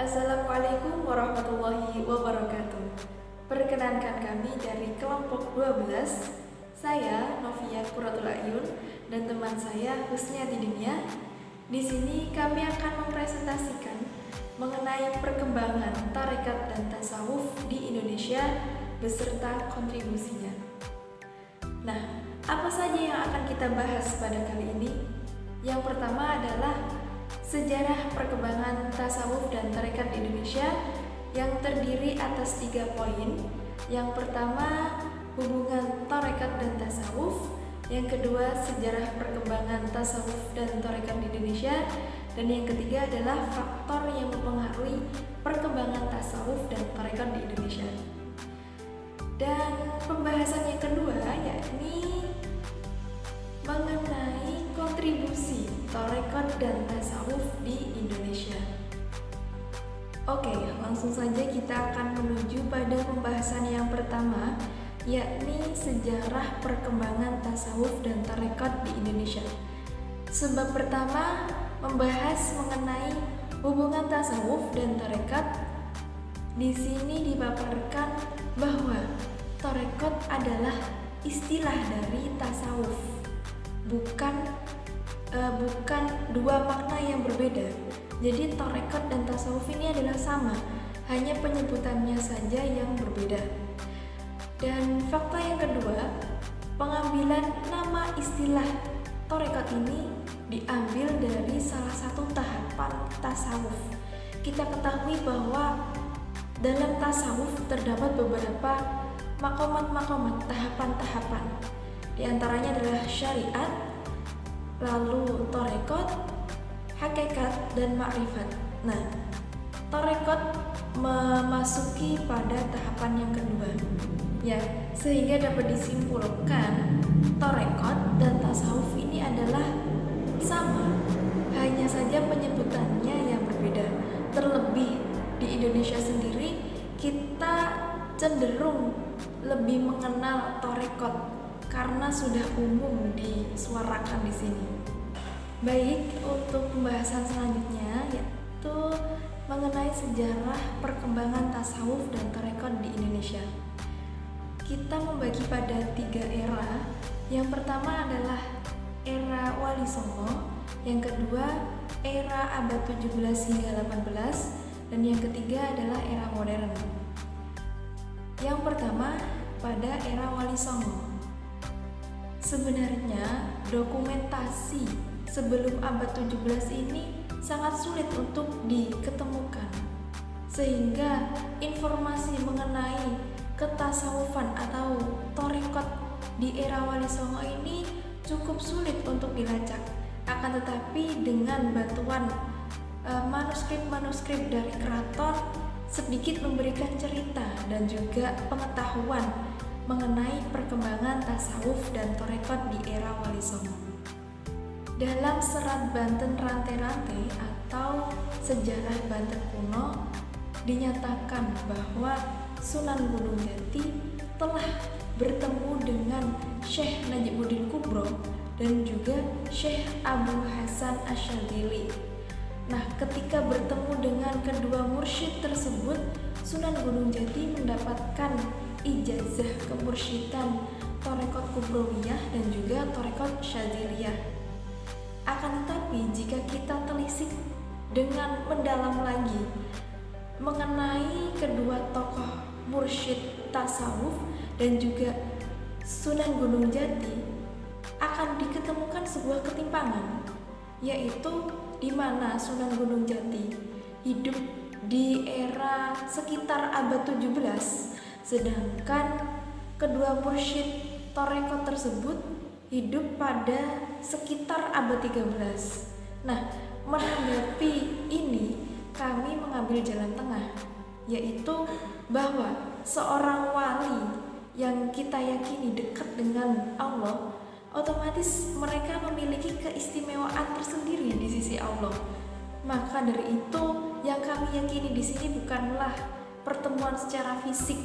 Assalamualaikum warahmatullahi wabarakatuh. Perkenankan kami dari kelompok 12. Saya Novia Qurratul Ayun dan teman saya Husnia Didinia. Di sini kami akan mempresentasikan mengenai perkembangan tarekat dan tasawuf di Indonesia beserta kontribusinya. Nah, apa saja yang akan kita bahas pada kali ini? Yang pertama adalah sejarah perkembangan tasawuf dan tarekat di Indonesia yang terdiri atas 3 poin. Yang pertama, hubungan tarekat dan tasawuf. Yang kedua, sejarah perkembangan tasawuf dan tarekat di Indonesia. Dan yang ketiga adalah faktor yang mempengaruhi perkembangan tasawuf dan tarekat di Indonesia. Dan pembahasan yang kedua yakni mengenai kontribusi tarekat dan tasawuf di Indonesia. Oke, langsung saja kita akan menuju pada pembahasan yang pertama, yakni sejarah perkembangan tasawuf dan tarekat di Indonesia. Sebab pertama membahas mengenai hubungan tasawuf dan tarekat. Di sini dipaparkan bahwa tarekat adalah istilah dari tasawuf. Bukan dua makna yang berbeda. Jadi tarekat dan tasawuf ini adalah sama, hanya penyebutannya saja yang berbeda. Dan fakta yang kedua, pengambilan nama istilah tarekat ini diambil dari salah satu tahapan tasawuf. Kita ketahui bahwa dalam tasawuf terdapat beberapa makomat-makomat, tahapan-tahapan. Di antaranya adalah syariat, lalu tarekat, hakikat, dan ma'rifat. Nah, tarekat memasuki pada tahapan yang kedua. Ya, sehingga dapat disimpulkan tarekat dan tasawuf ini adalah sama, hanya saja penyebutannya yang berbeda. Terlebih di Indonesia sendiri, kita cenderung lebih mengenal tarekat karena sudah umum disuarakan di sini. Baik, untuk pembahasan selanjutnya yaitu mengenai sejarah perkembangan tasawuf dan tarekat di Indonesia. Kita membagi pada 3 era. Yang pertama adalah era Wali Songo, yang kedua era abad 17 hingga 18, dan yang ketiga adalah era modern. Yang pertama pada era Wali Songo. Sebenarnya dokumentasi sebelum abad 17 ini sangat sulit untuk diketemukan, sehingga informasi mengenai ketasawufan atau tarekat di era Wali Songo ini cukup sulit untuk dilacak. Akan tetapi dengan bantuan manuskrip-manuskrip dari keraton sedikit memberikan cerita dan juga pengetahuan mengenai perkembangan tasawuf dan tarekat di era Wali Songo. Dalam serat Banten Rantai-Rantai atau Sejarah Banten Kuno dinyatakan bahwa Sunan Gunung Jati telah bertemu dengan Syekh Najimuddin Kubro dan juga Syekh Abu Hasan Asyadzili. Nah, ketika bertemu dengan kedua mursyid tersebut, Sunan Gunung Jati mendapatkan ijazah kemursyidhan tarekat Kubrowiyah dan juga tarekat Syadziliyah. Akan tetapi jika kita telisik dengan mendalam lagi mengenai kedua tokoh mursyid tasawuf dan juga Sunan Gunung Jati, akan diketemukan sebuah ketimpangan, yaitu di mana Sunan Gunung Jati hidup di era sekitar abad 17, sedangkan kedua mursyid tarekat tersebut hidup pada sekitar abad 13. Nah, menanggapi ini kami mengambil jalan tengah, yaitu bahwa seorang wali yang kita yakini dekat dengan Allah, otomatis mereka memiliki keistimewaan tersendiri di sisi Allah. Maka dari itu, yang kami yakini di sini bukanlah pertemuan secara fisik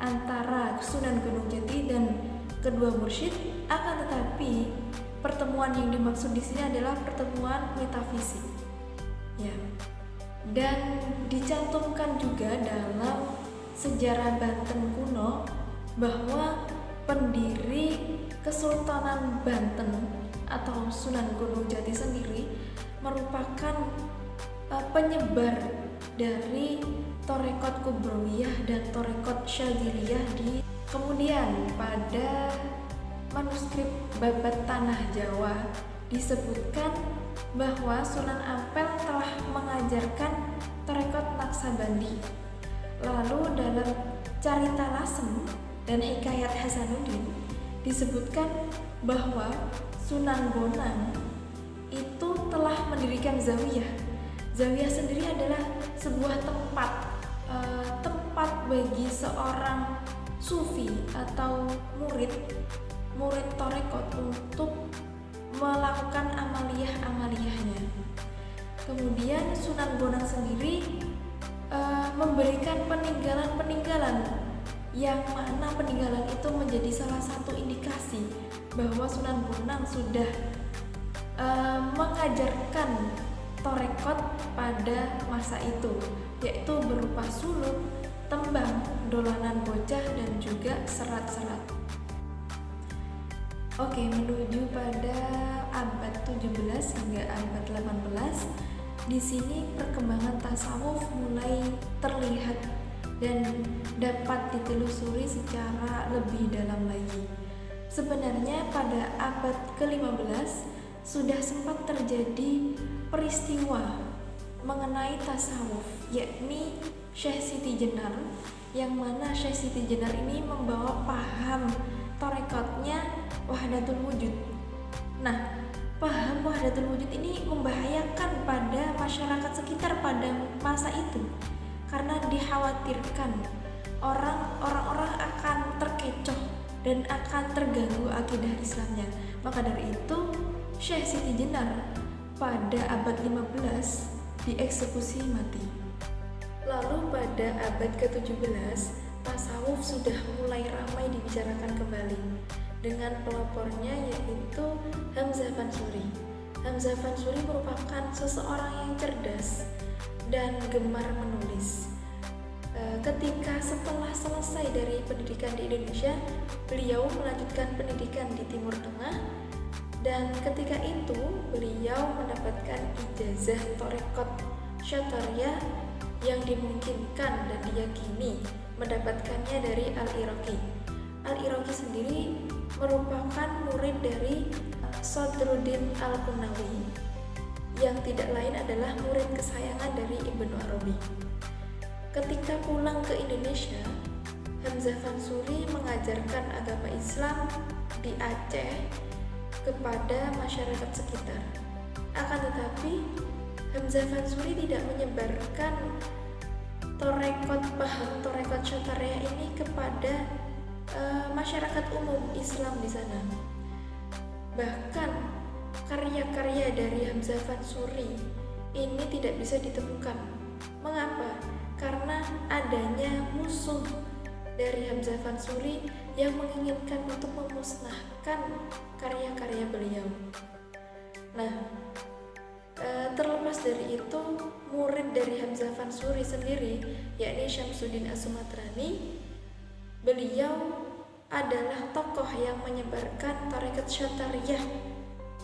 antara Sunan Gunung Jati dan kedua mursyid, akan tetapi pertemuan yang dimaksud di sini adalah pertemuan metafisik. Ya. Dan dicantumkan juga dalam sejarah Banten kuno bahwa pendiri Kesultanan Banten atau Sunan Gunung Jati sendiri merupakan penyebar dari Torekot Kubrowiyah dan Torekot Syadziliyah. Kemudian pada manuskrip Babat Tanah Jawa disebutkan bahwa Sunan Ampel telah mengajarkan Torekot Naksabandi. Lalu dalam Carita Lasem dan Hikayat Hasanuddin disebutkan bahwa Sunan Bonang itu telah mendirikan zawiyah. Zawiyah sendiri adalah sebuah tempat bagi seorang sufi atau murid Torekot untuk melakukan amaliyah-amaliyahnya. Kemudian Sunan Bonang sendiri memberikan peninggalan-peninggalan yang mana peninggalan itu menjadi salah satu indikasi bahwa Sunan Bonang sudah mengajarkan Torekot pada masa itu, yaitu berupa suluk, tembang, dolanan bocah, dan juga serat-serat. Oke, menuju pada abad 17 hingga abad 18, di sini perkembangan tasawuf mulai terlihat dan dapat ditelusuri secara lebih dalam lagi. Sebenarnya pada abad ke-15 sudah sempat terjadi peristiwa mengenai tasawuf, yakni Syekh Siti Jenar, yang mana Syekh Siti Jenar ini membawa paham Torekotnya Wahdatul Wujud. Nah, paham Wahdatul Wujud ini membahayakan pada masyarakat sekitar pada masa itu karena dikhawatirkan orang-orang akan terkecoh dan akan terganggu akidah Islamnya. Maka dari itu Syekh Siti Jenar pada abad 15 dieksekusi mati. Lalu pada abad ke-17 tasawuf sudah mulai ramai dibicarakan kembali dengan pelopornya yaitu Hamzah Fansuri. Hamzah Fansuri merupakan seseorang yang cerdas dan gemar menulis. Ketika setelah selesai dari pendidikan di Indonesia, beliau melanjutkan pendidikan di Timur Tengah, dan ketika itu beliau mendapatkan ijazah Torekot Syatariyah yang dimungkinkan dan diyakini mendapatkannya dari Al-Iraqi. Al-Iraqi sendiri merupakan murid dari Sadruddin Al-Qunawi yang tidak lain adalah murid kesayangan dari Ibnu Arabi. Ketika pulang ke Indonesia, Hamzah Fansuri mengajarkan agama Islam di Aceh kepada masyarakat sekitar. Akan tetapi Hamzah Fansuri tidak menyebarkan paham Torekot Syatariyah ini kepada masyarakat umum Islam di sana. Bahkan karya-karya dari Hamzah Fansuri ini tidak bisa ditemukan. Mengapa? Karena adanya musuh dari Hamzah Fansuri yang menginginkan untuk memusnahkan karya-karya beliau. Nah, terlepas dari itu, murid dari Hamzah Fansuri sendiri, yakni Syamsuddin As-Sumatrani, beliau adalah tokoh yang menyebarkan Torekot Syatariyah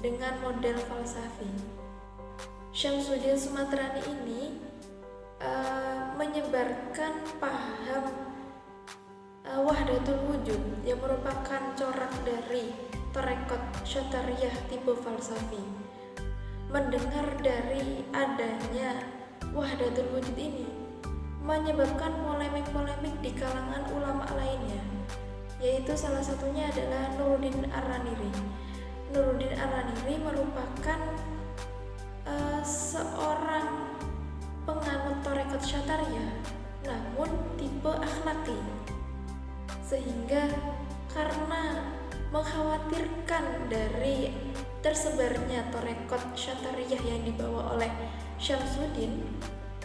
dengan model falsafi. Syamsuddin Sumatrani ini menyebarkan paham Wahdatul Wujud yang merupakan corak dari Torekot Syatariyah tipe falsafi. Mendengar dari adanya Wahdatul Wujud ini menyebabkan polemik-polemik di kalangan ulama lainnya, yaitu salah satunya adalah Nuruddin Ar-Raniri. Nuruddin Ar-Raniri merupakan seorang penganut Torekot Syatariyah namun tipe akhlaki, sehingga karena mengkhawatirkan dari tersebarnya Torekot Syatariyah yang dibawa oleh Syamsuddin,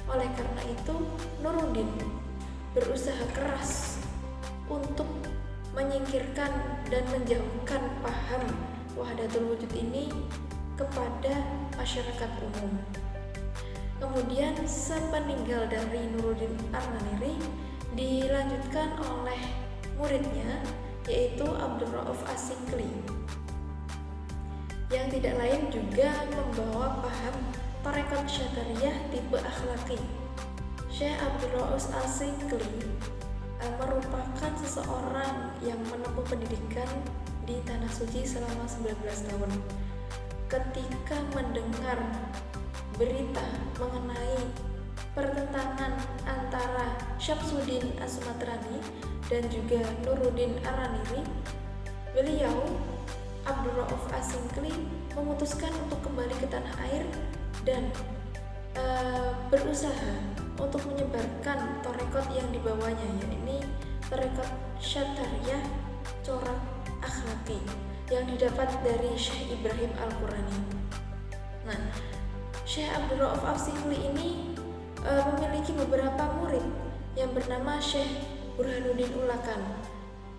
oleh karena itu Nuruddin berusaha keras untuk menyingkirkan dan menjauhkan paham Wahdatul Wujud ini kepada masyarakat umum. Kemudian sepeninggal dari Nuruddin Ar-Naniri dilanjutkan oleh muridnya yaitu Abdul Rauf As-Sikli yang tidak lain juga membawa paham Tarekat Syatariyah tipe akhlaki. Syekh Abdul Rauf As-Sikli merupakan seseorang yang menempuh pendidikan di Tanah Suci selama 19 tahun. Ketika mendengar berita mengenai pertentangan antara Syamsuddin As-Sumatrani dan juga Nuruddin Ar-Naniri, beliau Abdul Rauf As-Sikli memutuskan untuk kembali ke tanah air dan berusaha untuk menyebarkan tarekat yang dibawanya, yakni tarekat Syatariyah corak akhlaki yang didapat dari Syekh Ibrahim Al-Qurani. Nah, Syekh Abdul Rauf As-Sikli ini memiliki beberapa murid yang bernama Syekh Burhanuddin Ulakan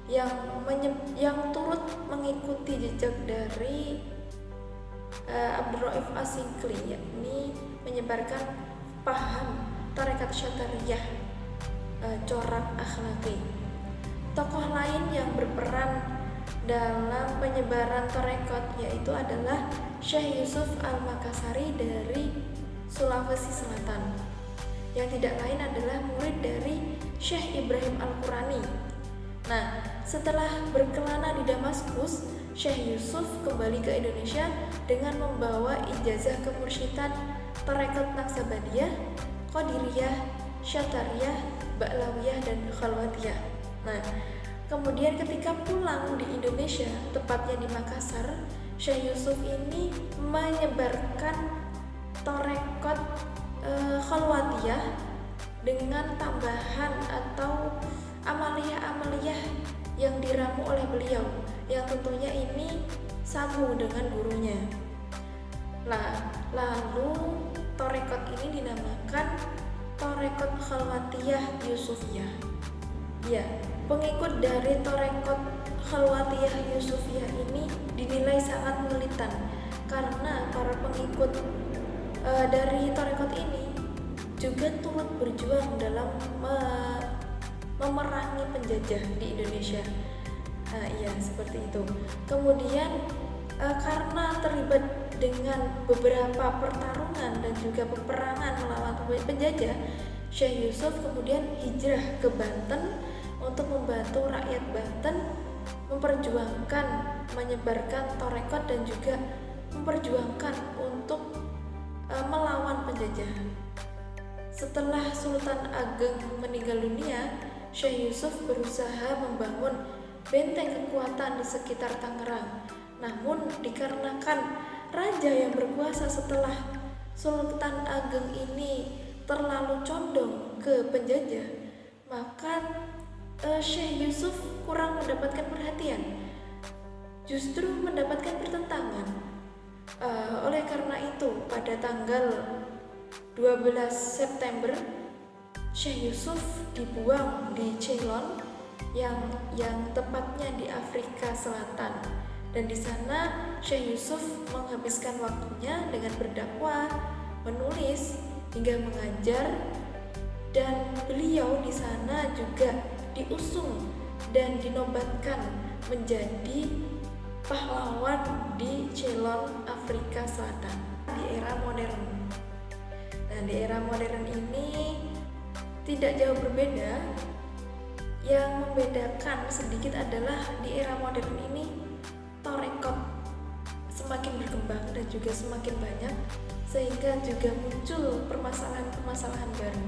yang turut mengikuti jejak dari Abdul Rauf As-Sikli, yakni menyebarkan paham tarekat Syatariyah corak akhlaki. Tokoh lain yang berperan dalam penyebaran tarekat yaitu adalah Syekh Yusuf Al-Makassari dari Sulawesi Selatan, yang tidak lain adalah murid dari Syekh Ibrahim Al-Qurani. Nah, setelah berkelana di Damaskus, Syekh Yusuf kembali ke Indonesia dengan membawa ijazah kemursyidhan tarekat Naqsabandiyah, Qadiriyah, Syatariyah, Ba'lawiyah, dan Khalwatiyah. Nah, kemudian ketika pulang di Indonesia, tepatnya di Makassar, Syekh Yusuf ini menyebarkan tarekat Khalwatiyah dengan tambahan atau amaliyah-amaliyah yang diramu oleh beliau, yang tentunya ini sambung dengan gurunya. Lalu tarekat ini dinamakan tarekat Khalwatiyah Yusufiyah. Ya, pengikut dari tarekat Khalwatiyah Yusufiyah ini dinilai sangat militan karena para pengikut dari tarekat ini juga turut berjuang dalam memerangi penjajah di Indonesia. Iya, seperti itu. Kemudian karena terlibat dengan beberapa pertarungan dan juga peperangan melawan penjajah, Syekh Yusuf kemudian hijrah ke Banten untuk membantu rakyat Banten memperjuangkan menyebarkan tarekat dan juga memperjuangkan untuk melawan penjajah. Setelah Sultan Ageng meninggal dunia, Syekh Yusuf berusaha membangun benteng kekuatan di sekitar Tangerang. Namun dikarenakan raja yang berkuasa setelah Sultan Ageng ini terlalu condong ke penjajah, maka Syekh Yusuf kurang mendapatkan perhatian, justru mendapatkan pertentangan. Oleh karena itu, pada tanggal 12 September, Syekh Yusuf dibuang di Ceylon yang tepatnya di Afrika Selatan. Dan di sana Syekh Yusuf menghabiskan waktunya dengan berdakwah, menulis, hingga mengajar, dan beliau di sana juga diusung dan dinobatkan menjadi pahlawan di Ceylon, Afrika Selatan di era modern. Nah, di era modern ini tidak jauh berbeda. Yang membedakan sedikit adalah di era modern ini tarekat semakin berkembang dan juga semakin banyak, sehingga juga muncul permasalahan-permasalahan baru.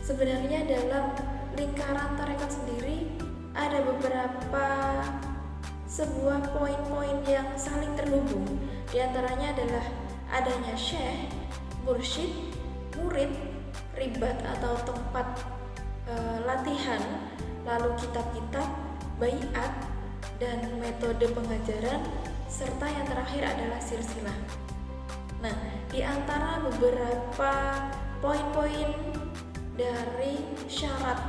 Sebenarnya dalam lingkaran tarekat sendiri ada beberapa sebuah poin-poin yang saling terhubung. Di antaranya adalah adanya syekh, mursyid, murid, ribat atau tempat latihan, lalu kitab-kitab, baiat, dan metode pengajaran, serta yang terakhir adalah silsilah. Nah, di antara beberapa poin-poin dari syarat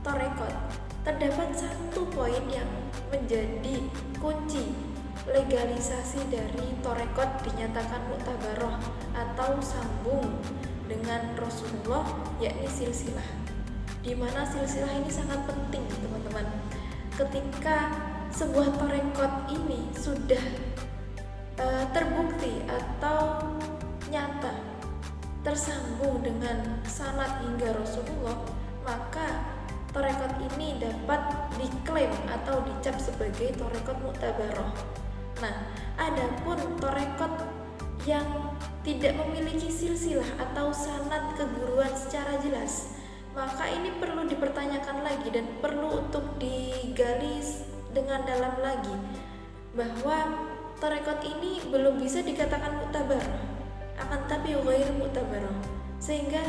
tarekat, terdapat satu poin yang menjadi kunci, legalisasi dari torekot dinyatakan muktabaroh atau sambung dengan Rasulullah, yakni silsilah. Di mana silsilah ini sangat penting, teman-teman. Ketika sebuah torekot ini sudah terbukti atau nyata tersambung dengan sanad hingga Rasulullah, maka torekot ini dapat diklaim atau dicap sebagai torekot muktabaroh. Nah, adapun torekot yang tidak memiliki silsilah atau sanad keguruan secara jelas, maka ini perlu dipertanyakan lagi dan perlu untuk digali dengan dalam lagi, bahwa torekot ini belum bisa dikatakan muktabaroh, akan tapi ghairu muktabaroh. Sehingga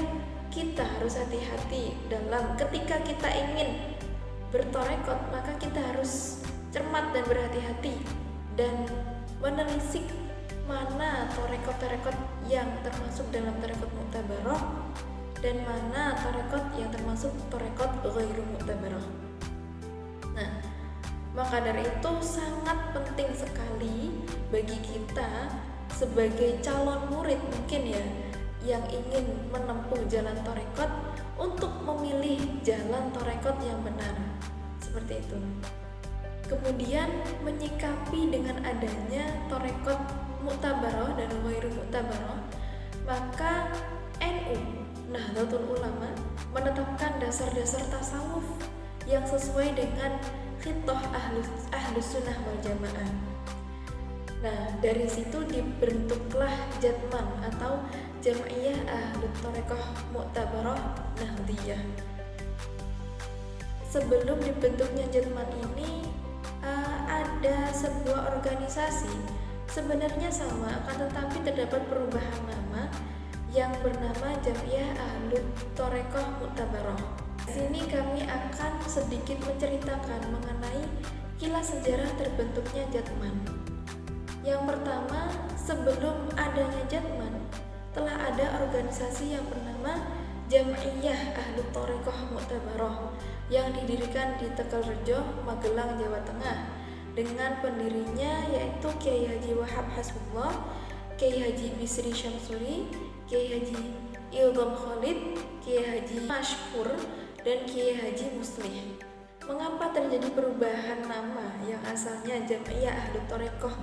kita harus hati-hati dalam ketika kita ingin bertorekot, maka kita harus cermat dan berhati-hati dan menelisik mana torekot-torekot yang termasuk dalam torekot muktabaroh dan mana torekot yang termasuk torekot ghairu muktabaroh. Nah, maka dari itu sangat penting sekali bagi kita sebagai calon murid mungkin ya, yang ingin menempuh jalan torekot untuk memilih jalan torekot yang benar, seperti itu. Kemudian menyikapi dengan adanya torekot muktabaroh dan ghairu muktabaroh, maka NU Nahdlatul Ulama menetapkan dasar-dasar tasawuf yang sesuai dengan khitoh ahlus sunnah wal jamaah. Nah, dari situ dibentuklah Jatman atau Jam'iyah Ahlut Thariqah Mu'tabarah Nahdliyah. Sebelum dibentuknya Jatman ini ada sebuah organisasi sebenarnya sama, akan tetapi terdapat perubahan nama yang bernama Jam'iyah Ahlut Thariqah Mu'tabarah. Di sini kami akan sedikit menceritakan mengenai kilas sejarah terbentuknya Jatman. Yang pertama, sebelum adanya Jatman, telah ada organisasi yang bernama Jam'iyah Ahlut Thariqah Mu'tabarah yang didirikan di Tegalrejo, Magelang, Jawa Tengah, dengan pendirinya yaitu Kiai Haji Wahab Hasbullah, Kiai Haji Bisri Syamsuri, Kiai Haji Ildam Khalid, Kiai Haji Mashkur, dan Kiai Haji Muslih. Mengapa terjadi perubahan nama yang asalnya Jam'iyah Ahlut Thariqah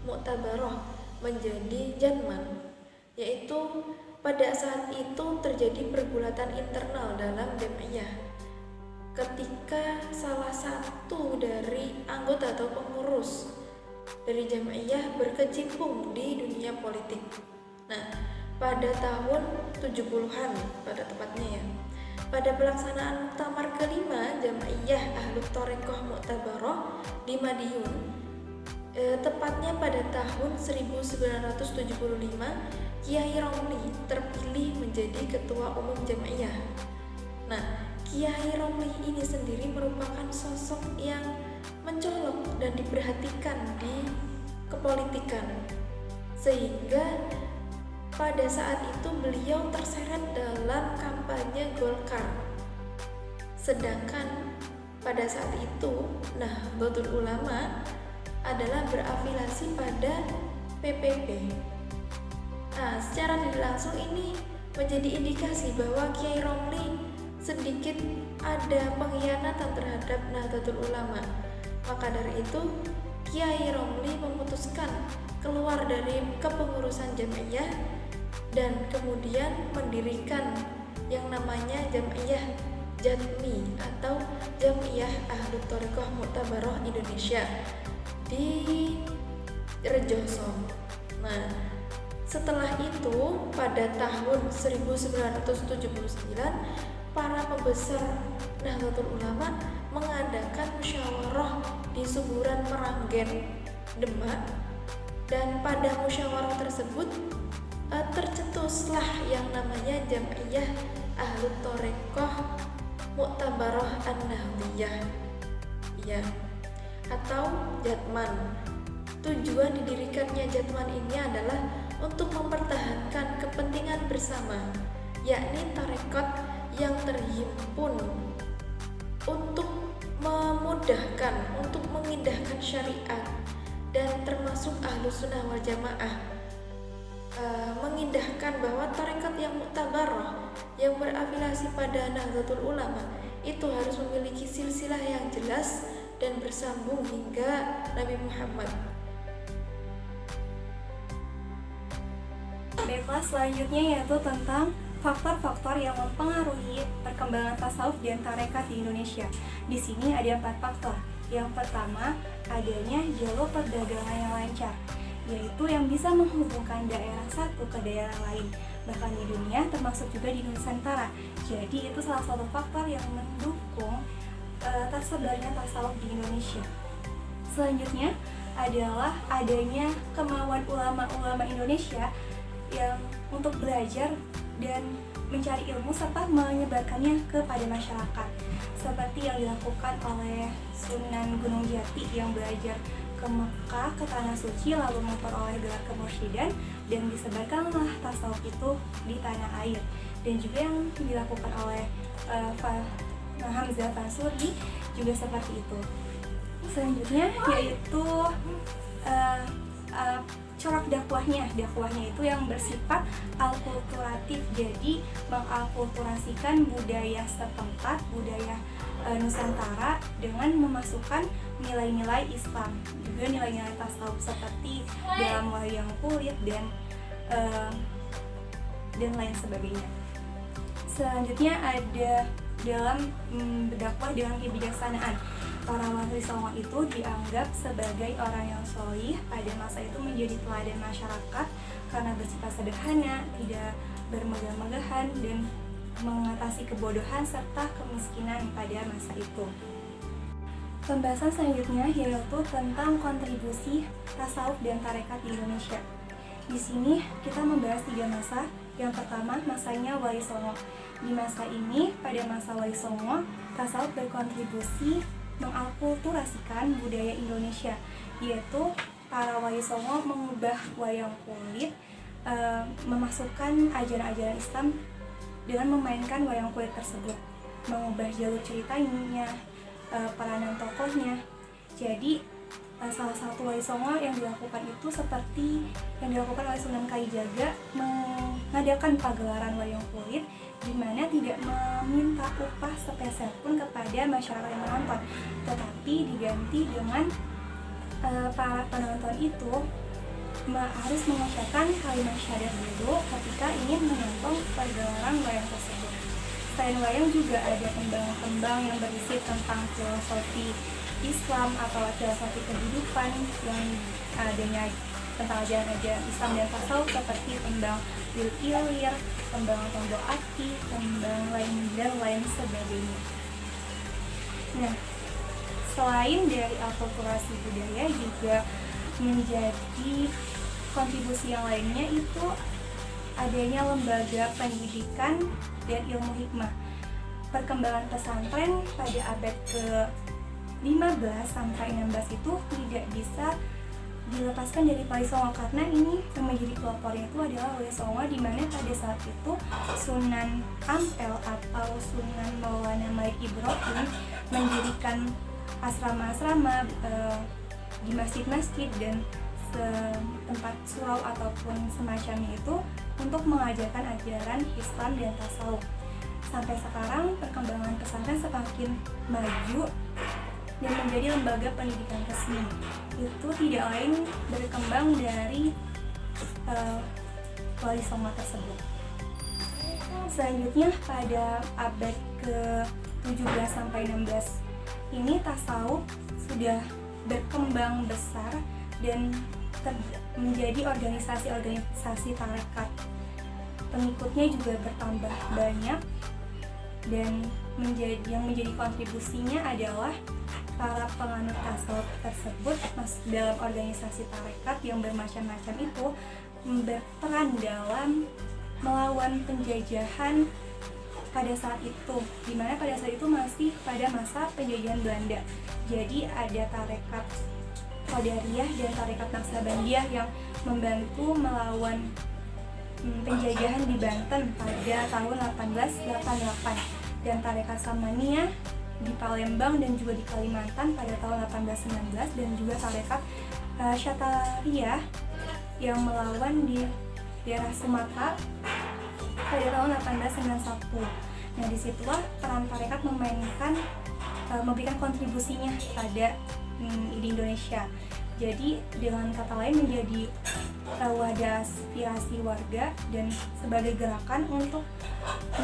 Mu'tabarah menjadi Jatman? Yaitu pada saat itu terjadi pergulatan internal dalam Jam'iyah ketika salah satu dari anggota atau pengurus dari Jam'iyah berkecimpung di dunia politik. Nah, pada tahun 70-an pada tepatnya ya, pada pelaksanaan muktamar kelima Jam'iyah Ahlut Thariqah Mu'tabarah di Madiun, tepatnya pada tahun 1975, Kiai Romli terpilih menjadi ketua umum Jam'iyah. Nah, Kiai Romli ini sendiri merupakan sosok yang mencolok dan diperhatikan di kepolitikan, sehingga pada saat itu beliau terseret dalam kampanye Golkar. Sedangkan pada saat itu Nahdlatul Ulama adalah berafiliasi pada PPP. Nah, secara tidak langsung ini menjadi indikasi bahwa Kiai Romli sedikit ada pengkhianatan terhadap Nahdlatul Ulama. Maka dari itu Kiai Romli memutuskan keluar dari kepengurusan Jam'iyah dan kemudian mendirikan yang namanya Jam'iyah Jatmi atau Jam'iyah Ahlut Thariqah Mu'tabarah Indonesia di Rejoso. Nah, setelah itu pada tahun 1979 para pembesar Nahdlatul Ulama mengadakan musyawarah di Suburan Meranggen, Demak, dan pada musyawarah tersebut tercetuslah yang namanya Jam'iyah Ahlut Thariqah Mu'tabarah An-Nahdliyah, ya, atau Jatman. Tujuan didirikannya Jatman ini adalah untuk mempertahankan kepentingan bersama, yakni tarekat yang terhimpun untuk memudahkan, untuk mengindahkan syariat dan termasuk Ahlus Sunnah wal Jamaah mengindahkan bahwa tarekat yang muktabarah yang berafiliasi pada Nahdlatul Ulama itu harus memiliki silsilah yang jelas dan bersambung hingga Nabi Muhammad. Baiklah, selanjutnya yaitu tentang faktor-faktor yang mempengaruhi perkembangan tasawuf dan tarekat di Indonesia. Di sini ada 4 faktor. Yang pertama, adanya jalur perdagangan yang lancar, yaitu yang bisa menghubungkan daerah satu ke daerah lain, bahkan di dunia termasuk juga di Nusantara. Jadi itu salah satu faktor yang mendukung tersebarnya tasawuf di Indonesia. Selanjutnya adalah adanya kemauan ulama-ulama Indonesia yang untuk belajar dan mencari ilmu serta menyebarkannya kepada masyarakat, seperti yang dilakukan oleh Sunan Gunung Jati yang belajar ke Mekah, ke Tanah Suci, lalu memperoleh gelar kemursyidhan dan disebarkanlah tasawuf itu di tanah air. Dan juga yang dilakukan oleh Hamzah Fansuri juga seperti itu. Selanjutnya yaitu corak dakwahnya itu yang bersifat alkulturatif, jadi mengakulturasikan budaya setempat, budaya Nusantara dengan memasukkan nilai-nilai Islam, juga nilai-nilai tasawuf seperti dalam wayang kulit dan lain sebagainya. Selanjutnya ada dalam berdakwah dengan kebijaksanaan. Para wali songo itu dianggap sebagai orang yang sholih pada masa itu, menjadi teladan masyarakat karena bersifat sederhana, tidak bermegah-megahan dan mengatasi kebodohan serta kemiskinan pada masa itu. Pembahasan selanjutnya yaitu tentang kontribusi tasawuf dan tarekat di Indonesia. Di sini kita membahas 3 masa. Yang pertama, masanya Wali Songo. Di masa ini, pada masa Wali Songo, tasawuf berkontribusi mengakulturasikan budaya Indonesia, yaitu para Wali Songo mengubah wayang kulit, memasukkan ajaran-ajaran Islam dengan memainkan wayang kulit tersebut, mengubah jalur ceritanya, peranan tokohnya. Jadi salah satu Wali Songo yang dilakukan itu seperti yang dilakukan oleh Sunan Kalijaga, mengadakan pagelaran wayang kulit di mana tidak meminta upah sepeser pun kepada masyarakat yang menonton, tetapi diganti dengan para penonton itu harus mengucapkan kalimat syahadat dulu ketika ingin menonton pagelaran wayang tersebut. Selain wayang juga ada tembang-tembang yang berisi tentang filosofi Islam atau filosofi kehidupan yang adanya tentang ajaran-ajaran Islam dan tasawuf, seperti tembang Wil Ilir, tembang Tondo Ati, tembang lain dan lain sebagainya. Nah, selain dari akulturasi budaya, juga menjadi kontribusi yang lainnya itu adanya lembaga pendidikan dan ilmu hikmah. Perkembangan pesantren pada abad ke-15 sampai 16 itu tidak bisa dilepaskan dari Wali Songo, karena ini yang menjadi pelopornya itu adalah Wali Songo, di mana pada saat itu Sunan Ampel atau Sunan Maulana Malik Ibrahim mendirikan asrama-asrama di masjid-masjid dan tempat surau ataupun semacamnya itu untuk mengajarkan ajaran Islam dan tasawuf. Sampai sekarang perkembangan pesantren semakin maju dan menjadi lembaga pendidikan resmi. Itu tidak lain berkembang dari Wali Songo tersebut. Selanjutnya pada abad ke-17 sampai 16 ini tasawuf sudah berkembang besar dan menjadi organisasi-organisasi tarekat. Pengikutnya juga bertambah banyak, dan yang menjadi kontribusinya adalah para penganut tasawuf tersebut dalam organisasi tarekat yang bermacam-macam itu berperan dalam melawan penjajahan pada saat itu, dimana pada saat itu masih pada masa penjajahan Belanda. Jadi ada tarekat Qadariyah dan tarekat Naqsabandiyah yang membantu melawan penjajahan di Banten pada tahun 1888, dan tarekat Samaniyah di Palembang dan juga di Kalimantan pada tahun 1819, dan juga tarekat Syataria yang melawan di daerah Sumatera pada tahun 1891. Nah, disitulah peran tarekat memberikan kontribusinya pada di Indonesia. Jadi dengan kata lain menjadi wadah aspirasi warga dan sebagai gerakan untuk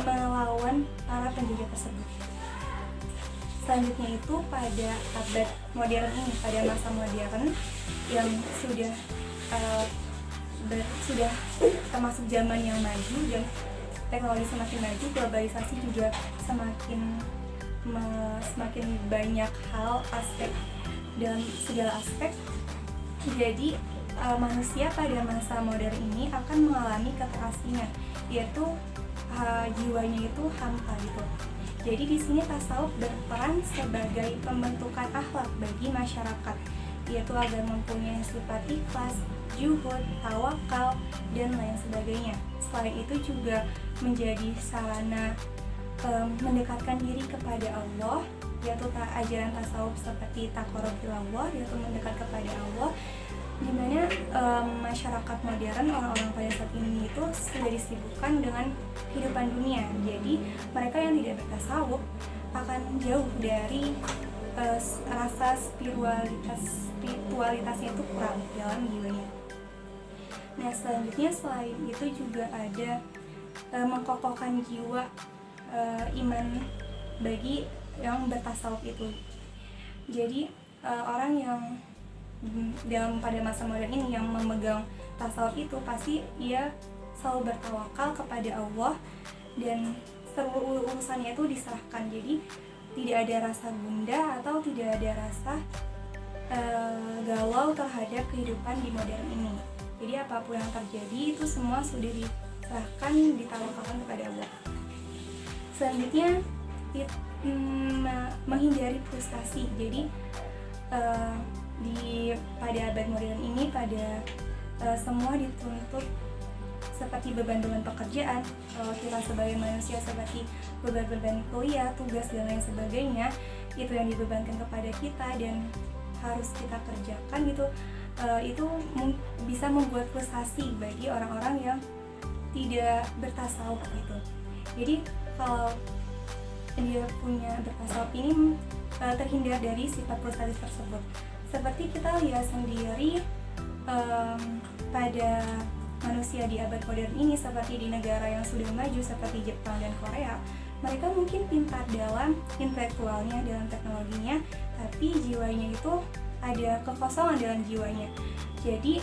melawan para penjajah tersebut. Selanjutnya itu pada abad modern ini, pada masa modern yang sudah termasuk zaman yang maju dan teknologi semakin maju, globalisasi juga semakin banyak hal, aspek dalam segala aspek. Jadi manusia pada masa modern ini akan mengalami keterasingan, yaitu jiwanya itu hampa gitu. Jadi di sini tasawuf berperan sebagai pembentukan akhlak bagi masyarakat, yaitu agar mempunyai sifat ikhlas, juhud, tawakal, dan lain sebagainya. Selain itu juga menjadi sarana mendekatkan diri kepada Allah, yaitu ajaran tasawuf seperti taqarrub ilallah, yaitu mendekat kepada Allah, di mana masyarakat modern, orang-orang pada saat ini itu sudah disibukkan dengan kehidupan dunia. Jadi mereka yang tidak bertasawuf akan jauh dari rasa spiritualitasnya itu kurang dalam jiwanya. Nah, selanjutnya selain itu juga ada mengkokohkan jiwa iman bagi yang bertasawuf itu. Jadi orang yang pada masa modern ini yang memegang tasawuf itu pasti ia selalu bertawakal kepada Allah dan seluruh urusannya itu diserahkan. Jadi tidak ada rasa gundah atau tidak ada rasa galau terhadap kehidupan di modern ini. Jadi apapun yang terjadi itu semua sudah diserahkan, ditawakalkan kepada Allah. Selanjutnya menghindari frustasi. Jadi pada abad modern ini semua dituntut seperti beban-beban pekerjaan. Kita sebagai manusia seperti beban-beban kuliah, tugas dan lain sebagainya, itu yang dibebankan kepada kita dan harus kita kerjakan gitu. Itu bisa membuat frustasi bagi orang-orang yang tidak bertasawuf gitu. Jadi kalau dia punya bertasawuf ini terhindar dari sifat frustasi tersebut. Seperti kita lihat sendiri pada manusia di abad modern ini, seperti di negara yang sudah maju seperti Jepang dan Korea, mereka mungkin pintar dalam intelektualnya, dalam teknologinya, tapi jiwanya itu ada kekosongan dalam jiwanya. Jadi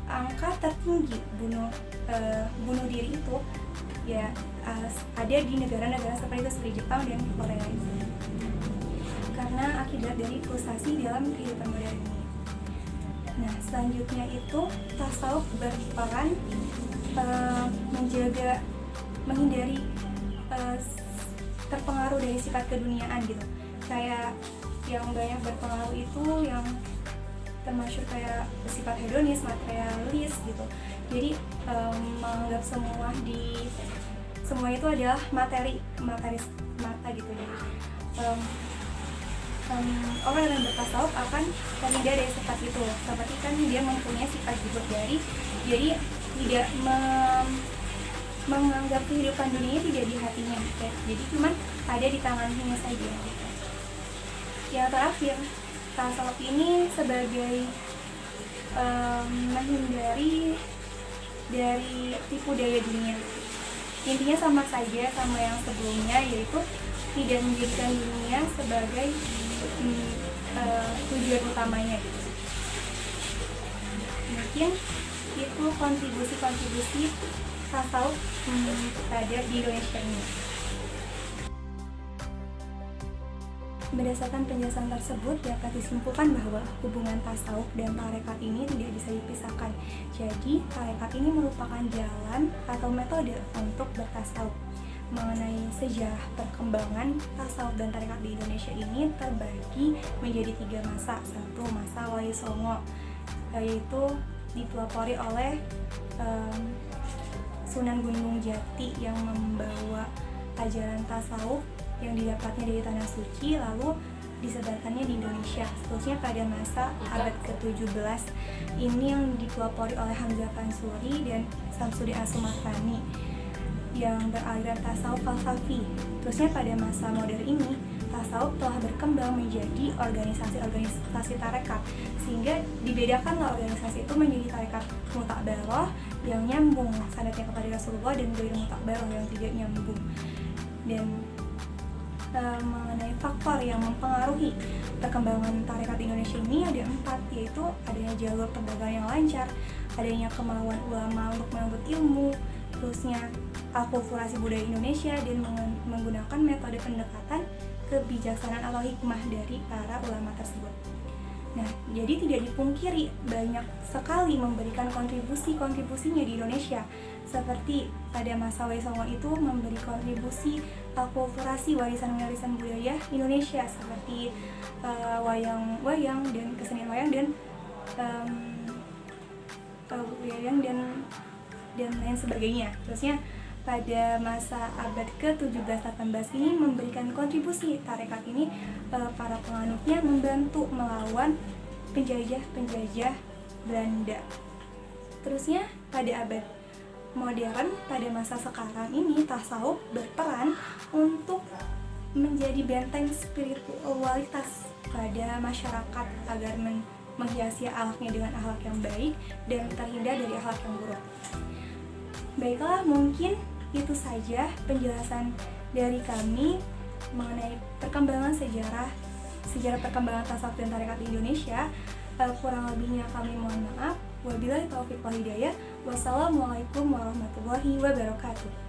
angka tertinggi bunuh diri itu ya ada di negara-negara seperti itu, seperti Jepang dan Korea itu, karena akibat dari frustasi dalam kehidupan modern ini. Nah, selanjutnya itu tasawuf berperan menghindari terpengaruh dari sifat keduniaan gitu. Kayak yang banyak berpengaruh itu yang termasuk kayak sifat hedonis, materialis gitu. Jadi menganggap semua itu adalah materi mata gitu. Jadi orang yang bertasawuf akan terhindar dari sifat itu, seperti kan dia mempunyai sifat juhud jadi tidak menganggap kehidupan dunia tidak di hatinya gitu. Jadi cuman ada di tangannya saja gitu. Yang terakhir, tasawuf ini sebagai menghindari dari tipu daya dunia. Intinya sama saja sama yang sebelumnya, yaitu tidak menjadikan dunia sebagai tujuan utamanya gitu. Mungkin itu kontribusi tasawuf pada di Indonesia ini. Berdasarkan penjelasan tersebut dapat disimpulkan bahwa hubungan tasawuf dan tarekat ini tidak bisa dipisahkan. Jadi tarekat ini merupakan jalan atau metode untuk bertasawuf. Mengenai sejarah perkembangan tasawuf dan tarekat di Indonesia ini terbagi menjadi 3 masa. Satu, masa Wali Songo, yaitu dipelopori oleh Sunan Gunung Jati yang membawa ajaran tasawuf yang didapatnya dari Tanah Suci. Lalu disebarkannya di Indonesia, seterusnya pada masa abad ke-17 ini yang dipelopori oleh Hamzah Fansuri dan Samsudin As-Sumatani yang beraliran tasawuf falsafi. Terusnya pada masa modern ini, tasawuf telah berkembang menjadi organisasi-organisasi tarekat, sehingga dibedakanlah organisasi itu menjadi tarekat mutakbaroh yang nyambung sanadnya kepada Rasulullah dan ghair mutakbaroh yang tidak nyambung. Dan mengenai faktor yang mempengaruhi perkembangan tarekat di Indonesia ini ada 4, yaitu adanya jalur perdagangan yang lancar, adanya kemauan ulama untuk menuntut ilmu, terusnya akulturasi budaya Indonesia, dan menggunakan metode pendekatan kebijaksanaan atau hikmah dari para ulama tersebut. Nah, jadi tidak dipungkiri banyak sekali memberikan kontribusinya di Indonesia. Seperti pada masa Wali Songo itu memberi kontribusi akulturasi warisan budaya Indonesia seperti wayang dan kesenian wayang dan lain sebagainya. Terusnya pada masa abad ke-17-18 ini memberikan kontribusi tarekat ini, para penganutnya membantu melawan penjajah Belanda. Terusnya pada abad modern, pada masa sekarang ini tasawuf berperan untuk menjadi benteng spiritualitas pada masyarakat agar menghiasi akhlaknya dengan akhlak yang baik dan terhindar dari akhlak yang buruk. Baiklah, mungkin itu saja penjelasan dari kami mengenai perkembangan sejarah perkembangan tasawuf dan tarekat di Indonesia. Kurang lebihnya kami mohon maaf. Wabillahi taufiq wal hidayah. Wassalamualaikum warahmatullahi wabarakatuh.